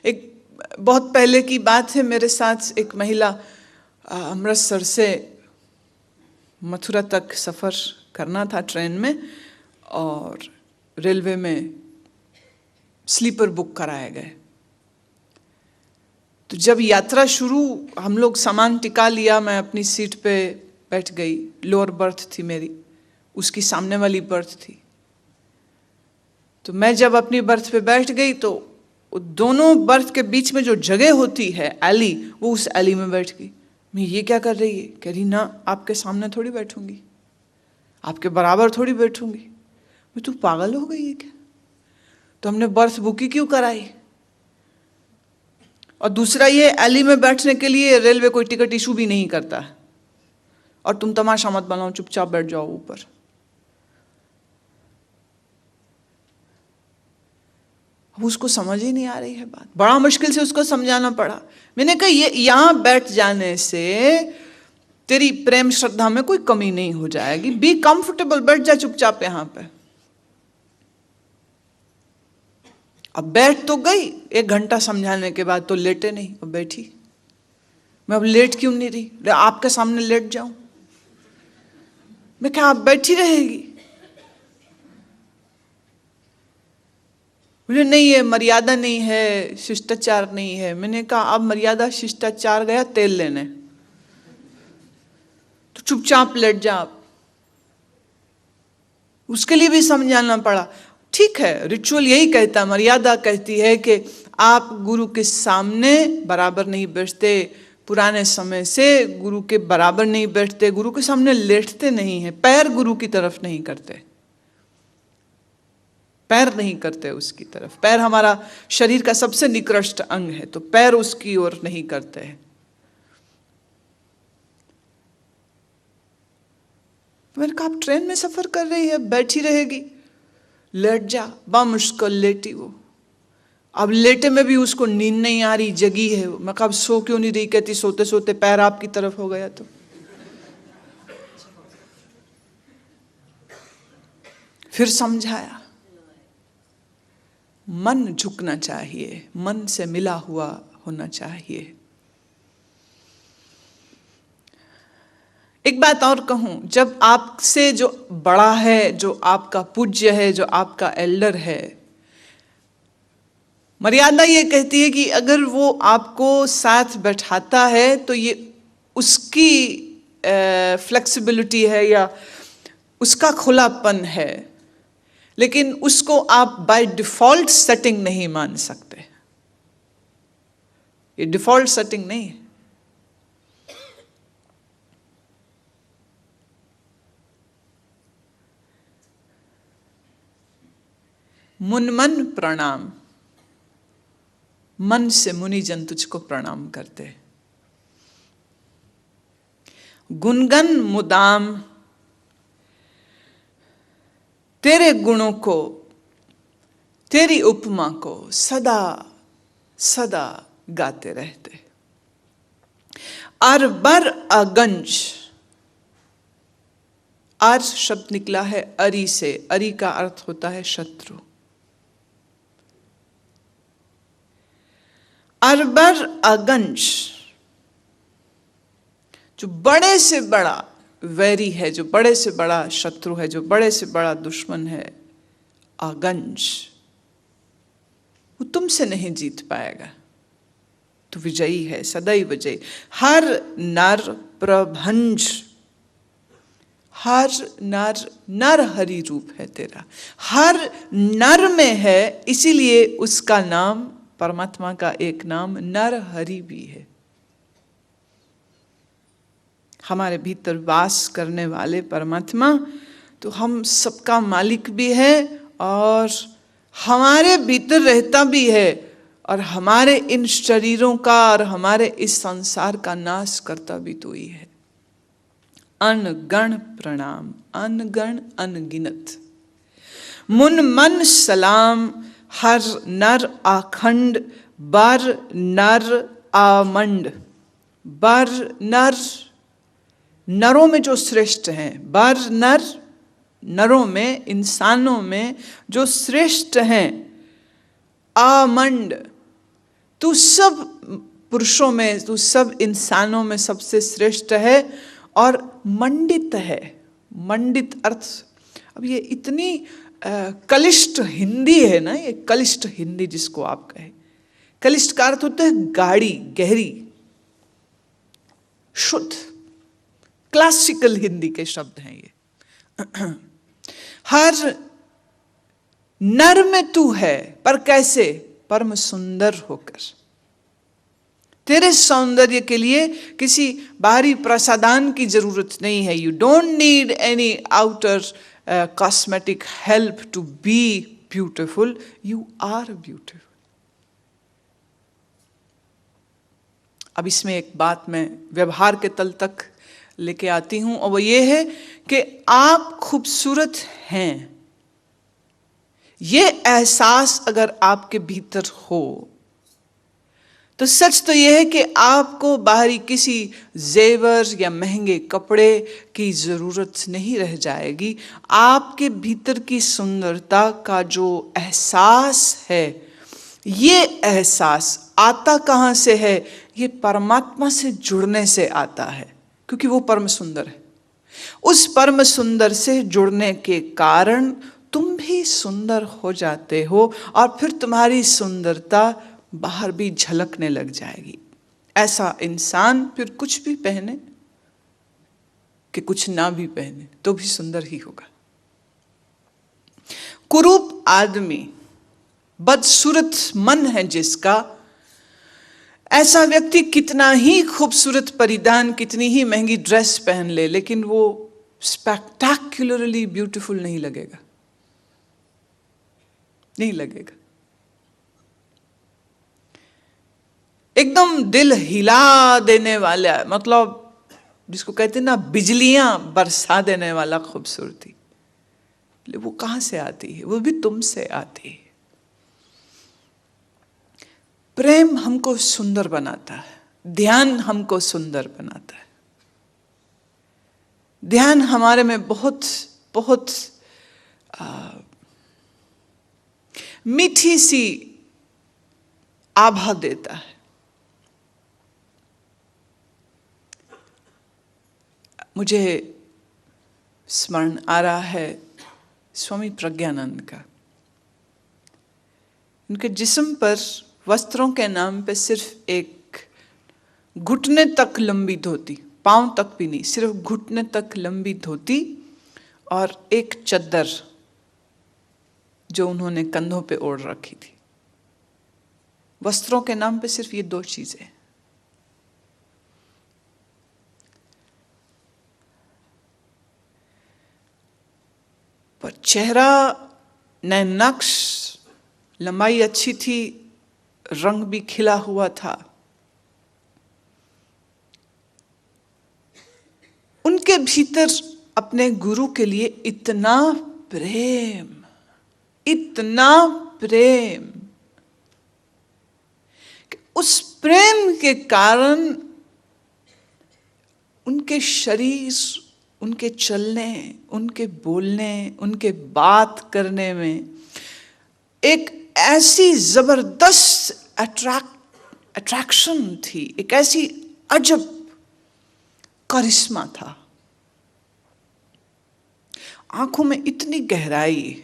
एक बहुत पहले की बात है, मेरे साथ एक महिला अमृतसर से मथुरा तक सफ़र करना था ट्रेन में, और रेलवे में स्लीपर बुक कराए गए। तो जब यात्रा शुरू, हम लोग सामान टिका लिया, मैं अपनी सीट पे बैठ गई, लोअर बर्थ थी मेरी, उसकी सामने वाली बर्थ थी। तो मैं जब अपनी बर्थ पे बैठ गई तो दोनों बर्थ के बीच में जो जगह होती है एली, वो उस एली में बैठ गई। मैं ये क्या कर रही है? कह रही ना, आपके सामने थोड़ी बैठूंगी, आपके बराबर थोड़ी बैठूंगी। मैं, तू पागल हो गई है क्या? तो हमने बर्थ बुक ही क्यों कराई? और दूसरा ये, एली में बैठने के लिए रेलवे कोई टिकट इशू भी नहीं करता है, और तुम तमाशा मत बनाओ, चुपचाप बैठ जाओ ऊपर। अब उसको समझ ही नहीं आ रही है बात, बड़ा मुश्किल से उसको समझाना पड़ा। मैंने कहा ये यहां बैठ जाने से तेरी प्रेम श्रद्धा में कोई कमी नहीं हो जाएगी, बी कंफर्टेबल, बैठ जा चुपचाप यहां पे। अब बैठ तो गई, 1 घंटा समझाने के बाद तो लेटे नहीं, अब बैठी। मैं अब लेट क्यों नहीं रही? आपके सामने लेट जाऊं? मैं क्या आप बैठी रहेगी? बोले नहीं, ये मर्यादा नहीं है, शिष्टाचार नहीं है। मैंने कहा अब मर्यादा शिष्टाचार गया तेल लेने, तो चुपचाप लेट जा आप। उसके लिए भी समझाना पड़ा। ठीक है, रिचुअल यही कहता, मर्यादा कहती है कि आप गुरु के सामने बराबर नहीं बैठते, पुराने समय से गुरु के बराबर नहीं बैठते, गुरु के सामने लेटते नहीं है, पैर गुरु की तरफ नहीं करते, पैर नहीं करते उसकी तरफ। पैर हमारा शरीर का सबसे निकृष्ट अंग है, तो पैर उसकी ओर नहीं करते हैं। मैंने कहा आप ट्रेन में सफर कर रही है, बैठी रहेगी, लेट जा। बामुश्किल लेटी वो। अब लेटे में भी उसको नींद नहीं आ रही, जगी है। मैं कहा अब सो क्यों नहीं रही? कहती सोते सोते पैर आपकी तरफ हो गया। तो फिर समझाया, मन झुकना चाहिए, मन से मिला हुआ होना चाहिए। एक बात और कहूं, जब आपसे जो बड़ा है, जो आपका पूज्य है, जो आपका एल्डर है, मर्यादा ये कहती है कि अगर वो आपको साथ बैठाता है तो ये उसकी फ्लेक्सिबिलिटी है या उसका खुलापन है, लेकिन उसको आप बाय डिफॉल्ट सेटिंग नहीं मान सकते। ये डिफॉल्ट सेटिंग नहीं है। मुन मन प्रणाम, मन से मुनि जन तुझको प्रणाम करते। गुनगन मुदाम, तेरे गुणों को, तेरी उपमा को सदा सदा गाते रहते। अरबर अगंज, आर शब्द निकला है अरी से, अरी का अर्थ होता है शत्रु। अरबर अगंज, जो बड़े से बड़ा वैरी है, जो बड़े से बड़ा शत्रु है, जो बड़े से बड़ा दुश्मन है, अगंज, वो तुमसे नहीं जीत पाएगा, तो विजयी है, सदैव विजयी। हर नर प्रभंज, हर नर, नर हरि रूप है तेरा, हर नर में है, इसीलिए उसका नाम, परमात्मा का एक नाम नर हरि भी है। हमारे भीतर वास करने वाले परमात्मा तो हम सबका मालिक भी है और हमारे भीतर रहता भी है, और हमारे इन शरीरों का और हमारे इस संसार का नाश करता भी तो ही है। अनगण प्रणाम, अनगण अनगिनत। मुन मन सलाम, हर नर आखंड, बर नर आमंड। बर नर, नरों में जो श्रेष्ठ हैं, बर नर, नरों में, इंसानों में जो श्रेष्ठ हैं। आमंड, तू सब पुरुषों में, तू सब इंसानों में सबसे श्रेष्ठ है और मंडित है। मंडित अर्थ, अब ये इतनी कलिष्ठ हिंदी है ना, ये कलिष्ठ हिंदी जिसको आप कहे। कलिष्ठ का अर्थ होता है गाढ़ी, गहरी, शुद्ध, क्लासिकल हिंदी के शब्द हैं ये। हर नर में तू है, पर कैसे? परम सुंदर होकर। तेरे सौंदर्य के लिए किसी बाहरी प्रसाधन की जरूरत नहीं है। You don't need any outer cosmetic help to be beautiful, you are beautiful. अब इसमें एक बात मैं व्यवहार के तल तक लेके आती हूं, और वो ये है कि आप खूबसूरत हैं, ये एहसास अगर आपके भीतर हो तो सच तो यह है कि आपको बाहरी किसी जेवर या महंगे कपड़े की जरूरत नहीं रह जाएगी। आपके भीतर की सुंदरता का जो एहसास है, ये एहसास आता कहाँ से है? ये परमात्मा से जुड़ने से आता है, क्योंकि वो परम सुंदर है। उस परम सुंदर से जुड़ने के कारण तुम भी सुंदर हो जाते हो, और फिर तुम्हारी सुंदरता बाहर भी झलकने लग जाएगी। ऐसा इंसान फिर कुछ भी पहने कि कुछ ना भी पहने तो भी सुंदर ही होगा। कुरूप आदमी, बदसूरत मन है जिसका, ऐसा व्यक्ति कितना ही खूबसूरत परिधान, कितनी ही महंगी ड्रेस पहन ले, लेकिन वो स्पेक्टेक्युलरली ब्यूटीफुल नहीं लगेगा, नहीं लगेगा। एकदम दिल हिला देने वाला, मतलब जिसको कहते हैं ना बिजलियां बरसा देने वाला खूबसूरती, वो कहां से आती है? वो भी तुमसे आती है। प्रेम हमको सुंदर बनाता है, ध्यान हमको सुंदर बनाता है। ध्यान हमारे में बहुत बहुत मीठी सी आभा देता है। मुझे स्मरण आ रहा है स्वामी प्रज्ञानंद का। उनके जिस्म पर वस्त्रों के नाम पे सिर्फ एक घुटने तक लंबी धोती, पांव तक भी नहीं, सिर्फ घुटने तक लंबी धोती और एक चद्दर जो उन्होंने कंधों पे ओढ़ रखी थी। वस्त्रों के नाम पे सिर्फ ये दो चीजें। पर चेहरा नैनक्श, लंबाई अच्छी थी, रंग भी खिला हुआ था। उनके भीतर अपने गुरु के लिए इतना प्रेम, इतना प्रेम कि उस प्रेम के कारण उनके शरीर, उनके चलने, उनके बोलने, उनके बात करने में एक ऐसी जबरदस्त अट्रैक्शन थी, एक ऐसी अजब करिश्मा था। आंखों में इतनी गहराई।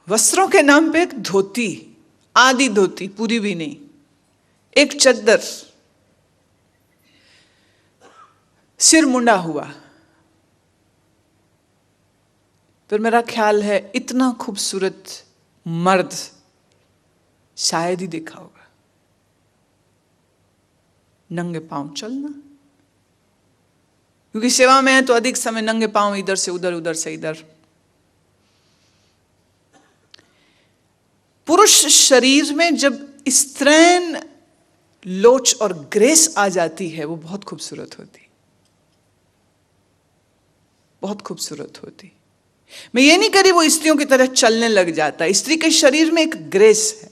वस्त्रों के नाम पे एक धोती, आधी धोती, पूरी भी नहीं, एक चद्दर, सिर मुंडा हुआ। फिर मेरा ख्याल है इतना खूबसूरत मर्द शायद ही देखा होगा। नंगे पांव चलना, क्योंकि सेवा में है तो अधिक समय नंगे पांव इधर से उधर, उधर से इधर। पुरुष शरीर में जब स्त्रैण लोच और ग्रेस आ जाती है, वो बहुत खूबसूरत होती, बहुत खूबसूरत होती। मैं ये नहीं करी वो स्त्रियों की तरह चलने लग जाता। स्त्री के शरीर में एक ग्रेस है।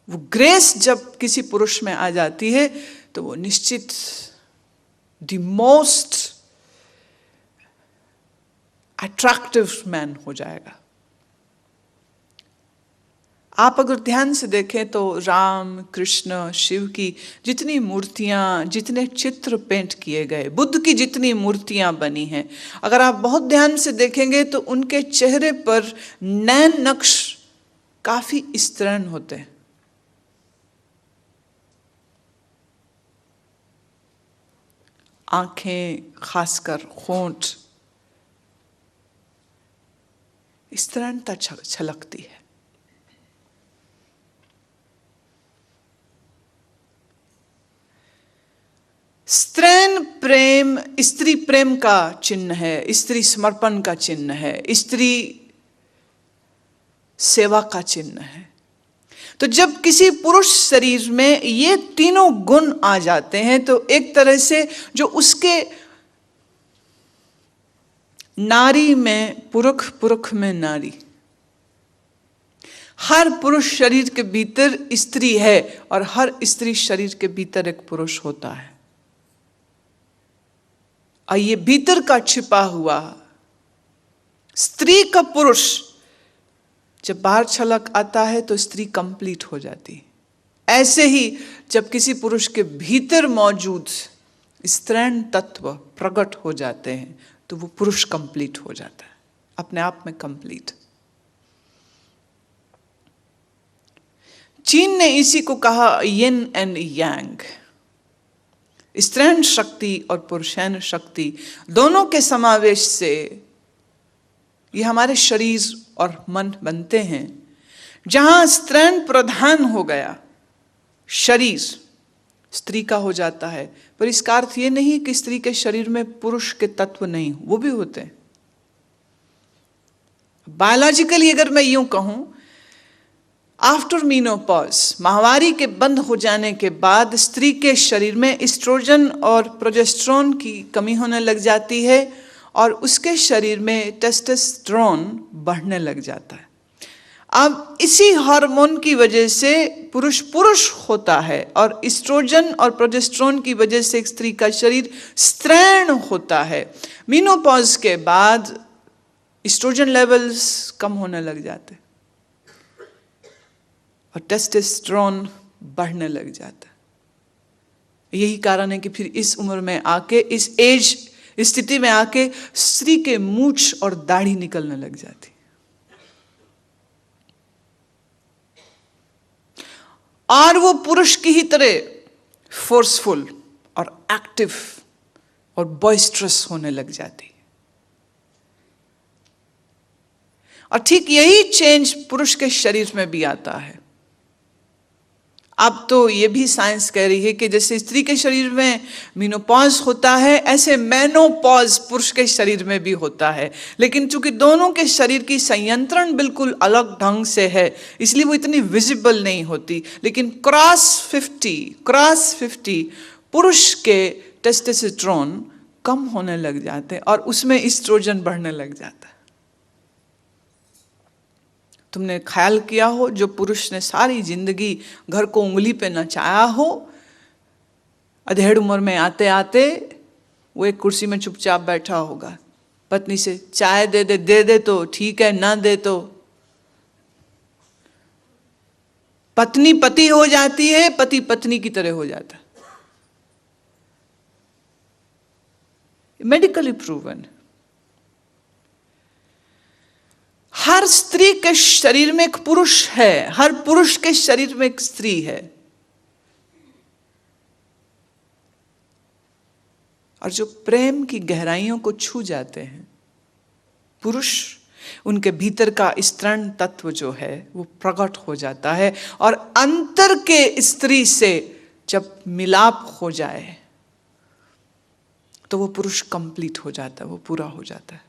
वो ग्रेस जब किसी पुरुष में आ जाती है तो वो निश्चित द मोस्ट अट्रैक्टिव मैन हो जाएगा। आप अगर ध्यान से देखें तो राम, कृष्ण, शिव की जितनी मूर्तियां, जितने चित्र पेंट किए गए, बुद्ध की जितनी मूर्तियां बनी हैं, अगर आप बहुत ध्यान से देखेंगे तो उनके चेहरे पर नैन नक्श काफी स्तरण होते हैं। आंखें, खासकर होंठ, स्तरणता छलकती है। स्त्रैण प्रेम स्त्री प्रेम का चिन्ह है, स्त्री समर्पण का चिन्ह है, स्त्री सेवा का चिन्ह है। तो जब किसी पुरुष शरीर में ये तीनों गुण आ जाते हैं तो एक तरह से जो उसके नारी में पुरुष, पुरुष में नारी, हर पुरुष शरीर के भीतर स्त्री है और हर स्त्री शरीर के भीतर एक पुरुष होता है। और ये भीतर का छिपा हुआ स्त्री का पुरुष जब बाहर छलक आता है तो स्त्री कंप्लीट हो जाती है। ऐसे ही जब किसी पुरुष के भीतर मौजूद स्त्रैण तत्व प्रकट हो जाते हैं तो वो पुरुष कंप्लीट हो जाता है, अपने आप में कंप्लीट। चीन ने इसी को कहा यिन एंड यांग, स्त्रैण शक्ति और पुरुषैन शक्ति दोनों के समावेश से ये हमारे शरीर और मन बनते हैं। जहां स्त्रैण प्रधान हो गया, शरीर स्त्री का हो जाता है, पर इसका अर्थ ये नहीं कि स्त्री के शरीर में पुरुष के तत्व नहीं, वो भी होते हैं। बायोलॉजिकली अगर मैं यूं कहूं, आफ्टर मीनोपॉज, माहवारी के बंद हो जाने के बाद स्त्री के शरीर में एस्ट्रोजन और प्रोजेस्टेरोन की कमी होने लग जाती है और उसके शरीर में टेस्टोस्टेरोन बढ़ने लग जाता है। अब इसी हार्मोन की वजह से पुरुष पुरुष होता है और एस्ट्रोजन और प्रोजेस्टेरोन की वजह से एक स्त्री का शरीर स्त्रैण होता है। मीनोपॉज के बाद एस्ट्रोजन लेवल्स कम होने लग जाते हैं और टेस्टोस्टेरोन बढ़ने लग जाता है। यही कारण है कि फिर इस उम्र में आके, इस एज स्थिति में आके स्त्री के मूंछ और दाढ़ी निकलने लग जाती, और वो पुरुष की ही तरह फोर्सफुल और एक्टिव और बॉइस्ट्रस होने लग जाती। और ठीक यही चेंज पुरुष के शरीर में भी आता है। अब तो ये भी साइंस कह रही है कि जैसे स्त्री के शरीर में मीनोपॉज होता है, ऐसे मेनोपॉज पुरुष के शरीर में भी होता है। लेकिन चूंकि दोनों के शरीर की संयंत्रण बिल्कुल अलग ढंग से है, इसलिए वो इतनी विजिबल नहीं होती। लेकिन क्रॉस 50 पुरुष के टेस्टोस्टेरोन कम होने लग जाते हैं और उसमें एस्ट्रोजन बढ़ने लग जाता है। तुमने ख्याल किया हो, जो पुरुष ने सारी जिंदगी घर को उंगली पे नचाया हो, अधेड़ उम्र में आते आते वो एक कुर्सी में चुपचाप बैठा होगा, पत्नी से चाय दे दे तो ठीक है, ना दे तो पत्नी पति हो जाती है, पति पत्नी की तरह हो जाता है। Medically proven. हर स्त्री के शरीर में एक पुरुष है, हर पुरुष के शरीर में एक स्त्री है। और जो प्रेम की गहराइयों को छू जाते हैं पुरुष, उनके भीतर का स्त्रीण तत्व जो है वो प्रकट हो जाता है, और अंतर के स्त्री से जब मिलाप हो जाए तो वो पुरुष कंप्लीट हो जाता है, वो पूरा हो जाता है।